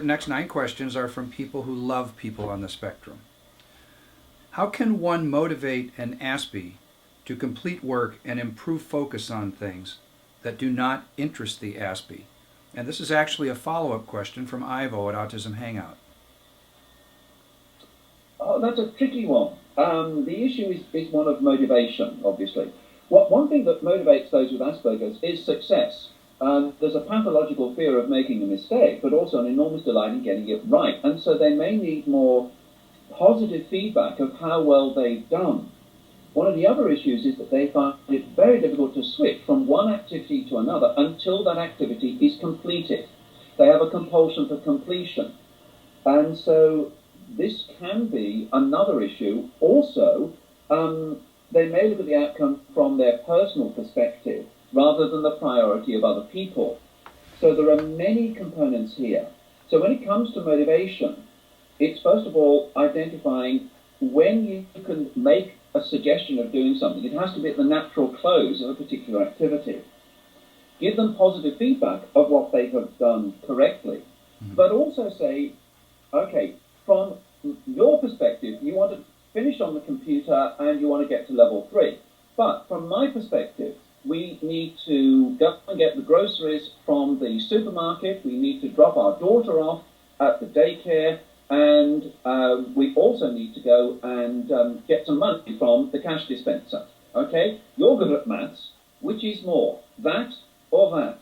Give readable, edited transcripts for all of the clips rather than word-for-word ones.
next 9 questions are from people who love people on the spectrum. How can one motivate an Aspie to complete work and improve focus on things that do not interest the Aspie? And this is actually a follow-up question from Ivo at Autism Hangout. Oh, that's a tricky one. The issue is one of motivation, obviously. One thing that motivates those with Asperger's is success. There's a pathological fear of making a mistake, but also an enormous delight in getting it right. And so they may need more positive feedback of how well they've done. One of the other issues is that they find it very difficult to switch from one activity to another until that activity is completed. They have a compulsion for completion. And so this can be another issue. Also, they may look at the outcome from their personal perspective rather than the priority of other people. So there are many components here. So when it comes to motivation, it's first of all identifying when you can make a suggestion of doing something. It has to be at the natural close of a particular activity. Give them positive feedback of what they have done correctly, but also say, okay, from your perspective, you want to finish on the computer and you want to get to level 3. But from my perspective, we need to go and get the groceries from the supermarket. We need to drop our daughter off at the daycare. And we also need to go and get some money from the cash dispenser. Okay? You're good at maths. Which is more, that or that?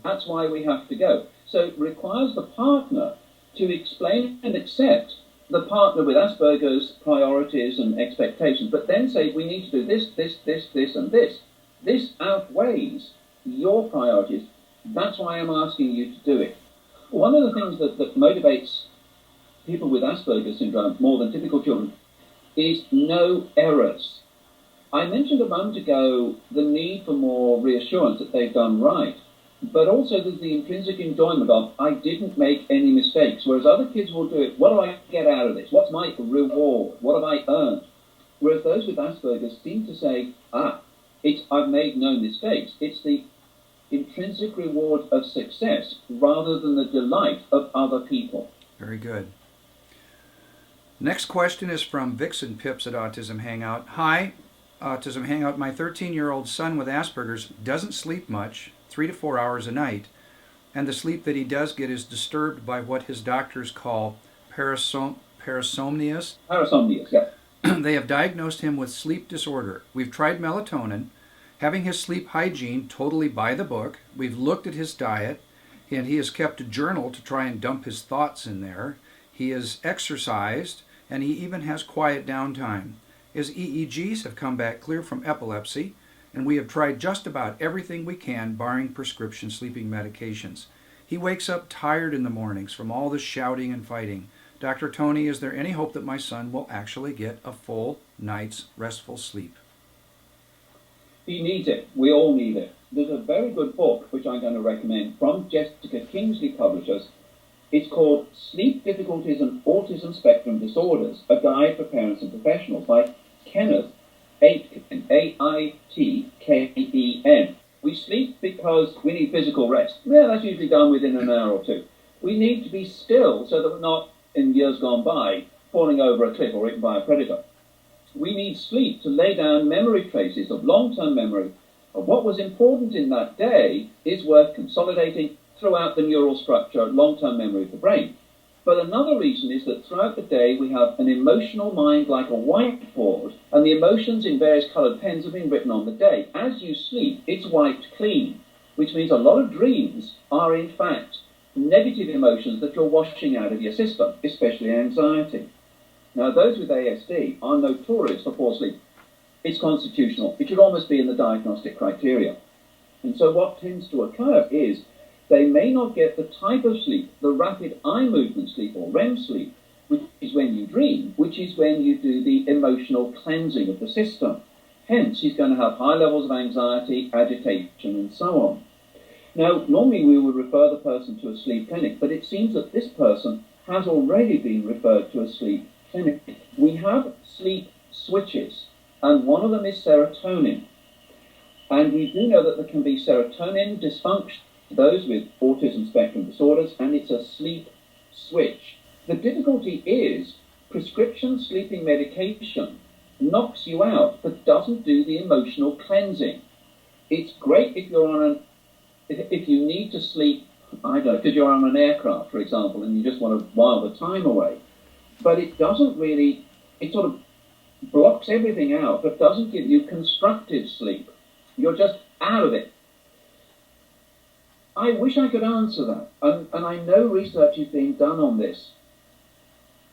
That's why we have to go. So it requires the partner to explain and accept the partner with Asperger's priorities and expectations, but then say, we need to do this, this, this, this, and this. This outweighs your priorities. That's why I'm asking you to do it. One of the things that motivates people with Asperger's syndrome more than typical children is no errors. I mentioned a moment ago the need for more reassurance that they've done right, but also there's the intrinsic enjoyment of, I didn't make any mistakes, whereas other kids will do it, what do I get out of this? What's my reward? What have I earned? Whereas those with Asperger's seem to say, I've made no mistakes. It's the intrinsic reward of success rather than the delight of other people. Very good. Next question is from Vixen Pips at Autism Hangout. Hi, Autism Hangout. My 13-year-old son with Asperger's doesn't sleep much, 3 to 4 hours a night, and the sleep that he does get is disturbed by what his doctors call parasomnias. Parasomnias, yeah. They have diagnosed him with sleep disorder. We've tried melatonin, having his sleep hygiene totally by the book. We've looked at his diet, and he has kept a journal to try and dump his thoughts in there. He is exercised, and he even has quiet downtime. His EEGs have come back clear from epilepsy, and we have tried just about everything we can, barring prescription sleeping medications. He wakes up tired in the mornings from all the shouting and fighting. Dr. Tony, is there any hope that my son will actually get a full night's restful sleep? He needs it. We all need it. There's a very good book, which I'm going to recommend, from Jessica Kingsley Publishers. It's called Sleep Difficulties and Autism Spectrum Disorders, A Guide for Parents and Professionals, by Kenneth Aitken, A-I-T-K-E-N. We sleep because we need physical rest. Yeah, that's usually done within an hour or two. We need to be still so that we're not, in years gone by, falling over a cliff or eaten by a predator. We need sleep to lay down memory traces of long-term memory of what was important in that day is worth consolidating throughout the neural structure, long-term memory of the brain. But another reason is that throughout the day we have an emotional mind like a whiteboard, and the emotions in various coloured pens have been written on the day. As you sleep, it's wiped clean, which means a lot of dreams are in fact negative emotions that you're washing out of your system, especially anxiety. Now, those with ASD are notorious for poor sleep. It's constitutional. It should almost be in the diagnostic criteria. And so what tends to occur is they may not get the type of sleep, the rapid eye movement sleep or REM sleep, which is when you dream, which is when you do the emotional cleansing of the system. Hence, he's going to have high levels of anxiety, agitation, and so on. Now, normally we would refer the person to a sleep clinic, but it seems that this person has already been referred to a sleep clinic. We have sleep switches, and one of them is serotonin. And we do know that there can be serotonin dysfunction, those with autism spectrum disorders, and it's a sleep switch. The difficulty is prescription sleeping medication knocks you out but doesn't do the emotional cleansing. It's great if you're on if you need to sleep, I don't know, because you're on an aircraft, for example, and you just want to while the time away. But it doesn't really, it sort of blocks everything out, but doesn't give you constructive sleep. You're just out of it. I wish I could answer that, and I know research is being done on this.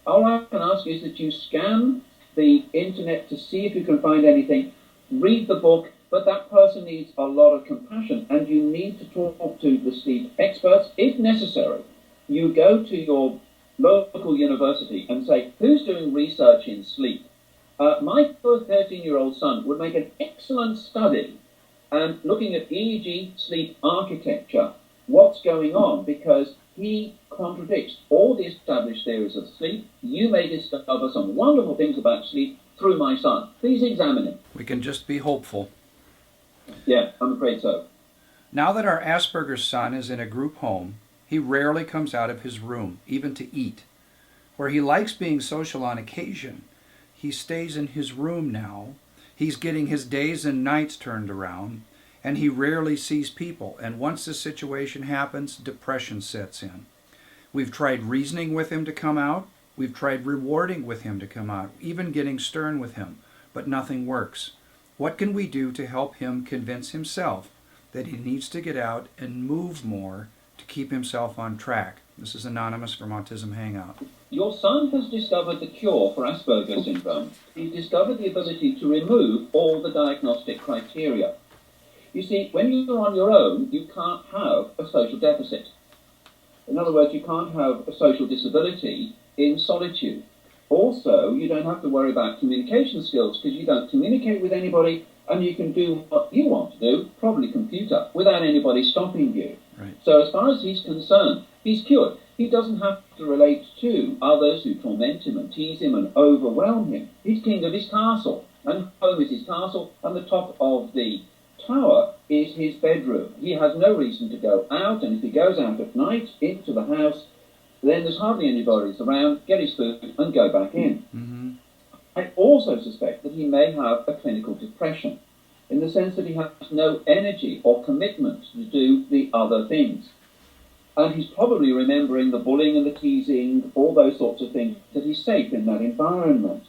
All I can ask is that you scan the internet to see if you can find anything, read the book, but that person needs a lot of compassion, and you need to talk to the sleep experts if necessary. You go to your local university and say, who's doing research in sleep? My 13-year-old son would make an excellent study and looking at EEG sleep architecture, what's going on, because he contradicts all the established theories of sleep. You may discover some wonderful things about sleep through my son. Please examine him. We can just be hopeful. Yeah, I'm afraid so. Now that our Asperger's son is in a group home, he rarely comes out of his room, even to eat. Where he likes being social on occasion, he stays in his room now. He's getting his days and nights turned around, and he rarely sees people. And once this situation happens, depression sets in. We've tried reasoning with him to come out. We've tried rewarding with him to come out, even getting stern with him, but nothing works. What can we do to help him convince himself that he needs to get out and move more to keep himself on track? This is Anonymous from Autism Hangout. Your son has discovered the cure for Asperger syndrome. He's discovered the ability to remove all the diagnostic criteria. You see, when you're on your own, you can't have a social deficit. In other words, you can't have a social disability in solitude. Also, you don't have to worry about communication skills because you don't communicate with anybody and you can do what you want to do, probably computer, without anybody stopping you. Right. So as far as he's concerned, he's cured. He doesn't have to relate to others who torment him and tease him and overwhelm him. He's king of his castle, and home is his castle, and the top of the tower is his bedroom. He has no reason to go out, and if he goes out at night into the house, then there's hardly anybody around, get his food and go back in. Mm-hmm. I also suspect that he may have a clinical depression, in the sense that he has no energy or commitment to do the other things. And he's probably remembering the bullying and the teasing, all those sorts of things, that he's safe in that environment.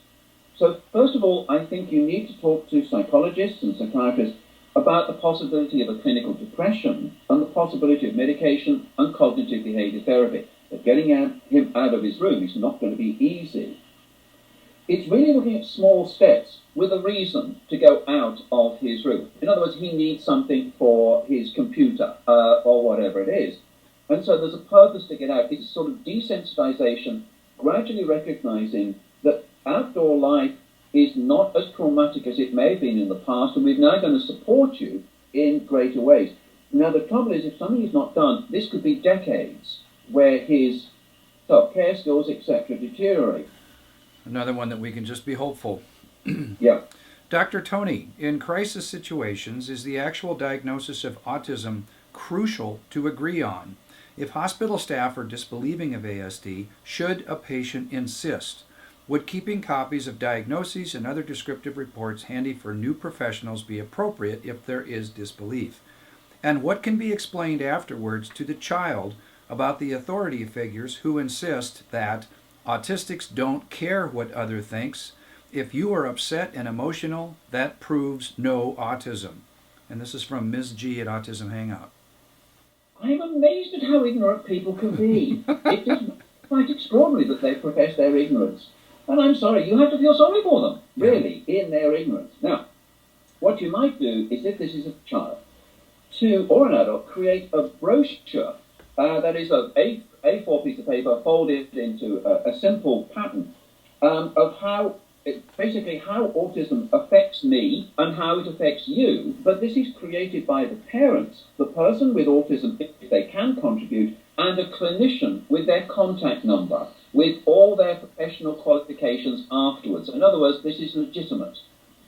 So first of all, I think you need to talk to psychologists and psychiatrists about the possibility of a clinical depression and the possibility of medication and cognitive behavior therapy. But getting him out of his room is not going to be easy. It's really looking at small steps with a reason to go out of his room. In other words, he needs something for his computer or whatever it is. And so there's a purpose to get out. It's sort of desensitization, gradually recognizing that outdoor life is not as traumatic as it may have been in the past, and we're now going to support you in greater ways. Now, the trouble is, if something is not done, this could be decades where his self-care skills, etc., deteriorate. Another one that we can just be hopeful. Yeah. Dr. Tony, in crisis situations, is the actual diagnosis of autism crucial to agree on? If hospital staff are disbelieving of ASD, should a patient insist? Would keeping copies of diagnoses and other descriptive reports handy for new professionals be appropriate if there is disbelief? And what can be explained afterwards to the child about the authority figures who insist that autistics don't care what other thinks? If you are upset and emotional, that proves no autism. And this is from Ms. G at Autism Hangout. I'm amazed at how ignorant people can be. It is quite extraordinary that they profess their ignorance. And I'm sorry, you have to feel sorry for them, really, in their ignorance. Now, what you might do is, if this is a child, or an adult, create a brochure that is an A4 piece of paper folded into a simple pattern of how autism affects me and how it affects you. But this is created by the parents, the person with autism, if they can contribute, and a clinician with their contact number, with all their professional qualifications afterwards. In other words, this is legitimate.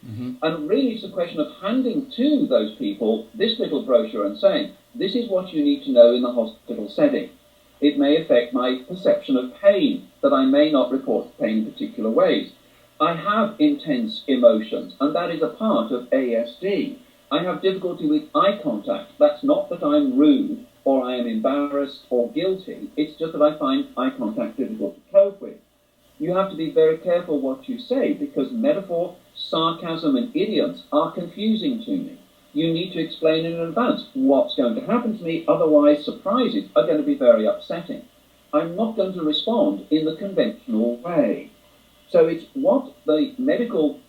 Mm-hmm. And really it's a question of handing to those people this little brochure and saying, this is what you need to know in the hospital setting. It may affect my perception of pain, that I may not report pain in particular ways. I have intense emotions, and that is a part of ASD. I have difficulty with eye contact. That's not that I'm rude or I am embarrassed or guilty. It's just that I find eye contact difficult to cope with. You have to be very careful what you say, because metaphor, sarcasm, and idioms are confusing to me. You need to explain in advance what's going to happen to me, otherwise surprises are going to be very upsetting. I'm not going to respond in the conventional way. So it's what the medical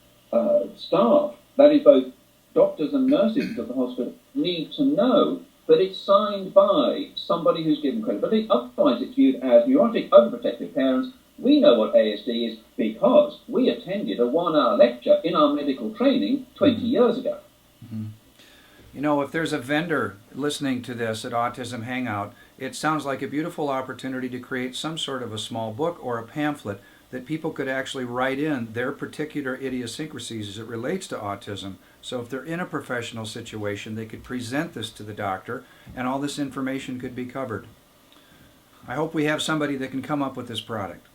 staff, that is both doctors and nurses at the hospital, need to know, but it's signed by somebody who's given credibility. Otherwise it's viewed as neurotic, overprotective parents. We know what ASD is because we attended a 1-hour lecture in our medical training 20 years ago. Mm-hmm. You know, if there's a vendor listening to this at Autism Hangout, it sounds like a beautiful opportunity to create some sort of a small book or a pamphlet that people could actually write in their particular idiosyncrasies as it relates to autism. So if they're in a professional situation, they could present this to the doctor and all this information could be covered. I hope we have somebody that can come up with this product.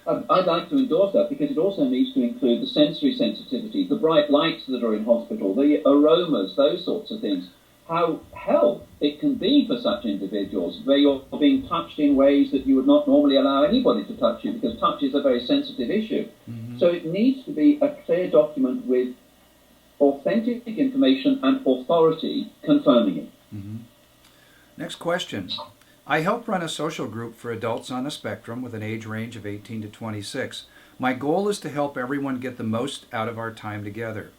I'd like to endorse that, because it also needs to include the sensory sensitivity, the bright lights that are in hospital, the aromas, those sorts of things. How hell it can be for such individuals, where you're being touched in ways that you would not normally allow anybody to touch you, because touch is a very sensitive issue. Mm-hmm. So it needs to be a clear document with authentic information and authority confirming it. Mm-hmm. Next question. I help run a social group for adults on the spectrum with an age range of 18 to 26. My goal is to help everyone get the most out of our time together.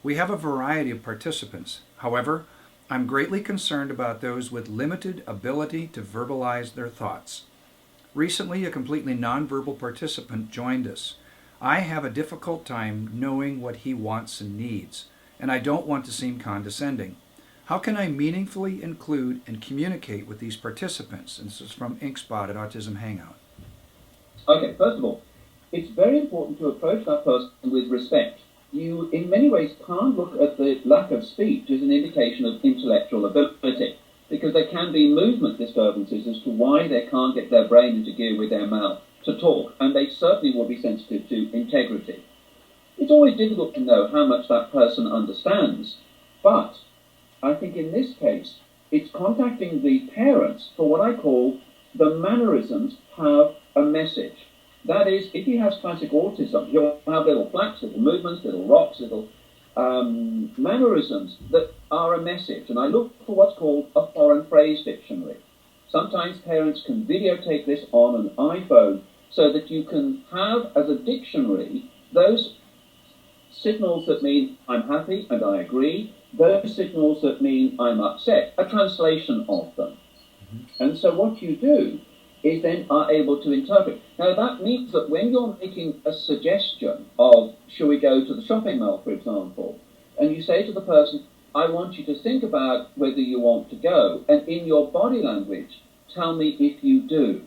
We have a variety of participants. However, I'm greatly concerned about those with limited ability to verbalize their thoughts. Recently, a completely nonverbal participant joined us. I have a difficult time knowing what he wants and needs, and I don't want to seem condescending. How can I meaningfully include and communicate with these participants? And this is from Inkspot at Autism Hangout. Okay, first of all, it's very important to approach that person with respect. You, in many ways, can't look at the lack of speech as an indication of intellectual ability, because there can be movement disturbances as to why they can't get their brain into gear with their mouth to talk, and they certainly will be sensitive to integrity. It's always difficult to know how much that person understands, but I think in this case, it's contacting the parents for what I call the mannerisms have a message. That is, if he has classic autism, he'll have little flaps, little movements, little rocks, little mannerisms that are a message. And I look for what's called a foreign phrase dictionary. Sometimes parents can videotape this on an iPhone so that you can have as a dictionary those signals that mean I'm happy and I agree, those signals that mean I'm upset, a translation of them. Mm-hmm. And so what you do is then are able to interpret. Now that means that when you're making a suggestion of, shall we go to the shopping mall, for example, and you say to the person, I want you to think about whether you want to go, and in your body language, tell me if you do.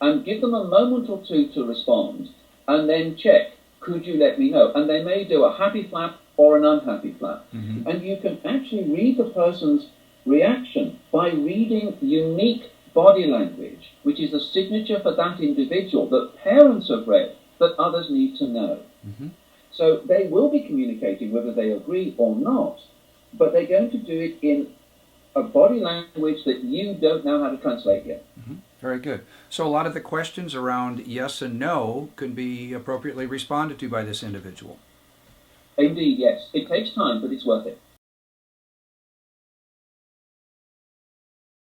And give them a moment or two to respond, and then check, could you let me know? And they may do a happy flap or an unhappy flap. Mm-hmm. And you can actually read the person's reaction by reading unique body language, which is a signature for that individual that parents have read that others need to know. Mm-hmm. So they will be communicating whether they agree or not, but they're going to do it in a body language that you don't know how to translate yet. Mm-hmm. Very good. So a lot of the questions around yes and no can be appropriately responded to by this individual. Indeed, yes. It takes time, but it's worth it.